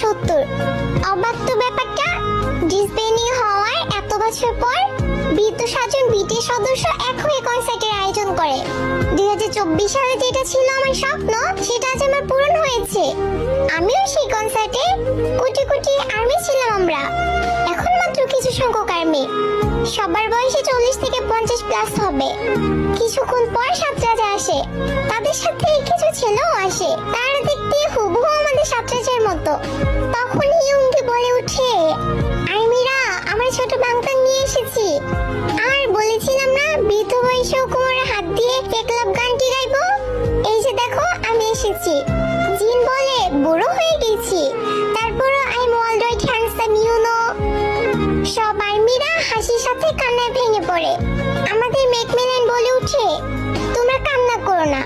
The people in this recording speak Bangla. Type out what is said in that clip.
1970। অবাক তো ব্যাপারটা, ডিসবেন্ডিং হওয়ার এত বছর পর বৃদ্ধ সাতজন বিটিএস সদস্য এক হয়ে কনসার্টের আয়োজন করে। 2024 সালে যেটা ছিল আমার স্বপ্ন সেটা আজ আমার পূরণ হয়েছে। আমিও সেই কনসার্টে কোটি কোটি আর্মি ছিলাম আমরা। এখন মাত্র কিছু সংখ্যক আর্মি, সবার বয়সে 40 থেকে 50 প্লাস হবে। কিছুক্ষণ পর সাতরাজা আসে, তাদের সাথে কিছু ছেলেও আসে, তারা দেখতে হুবহু আমাদের সাতরাজার মতো। তখন ইয়ুঙ্গি বলে উঠে, আর্মিরা আমরা ছোট বাংকার নিয়ে এসেছি। আর বলেছিলাম না বৃদ্ধ বয়সেও কোমরে হাত দিয়ে টেকলাপ গানটি গাইবো, এই যে দেখো আমি এসেছি। জিন বলে বুড়ো হয়ে গেছি, তারপরও I am alright handsome you know. সব আর্মিরা হাসির সাথে কান্নায় ভেঙে পড়ে। আমাদের ম্যাকমিলান বলে উঠে, তোমরা কান্না করো না,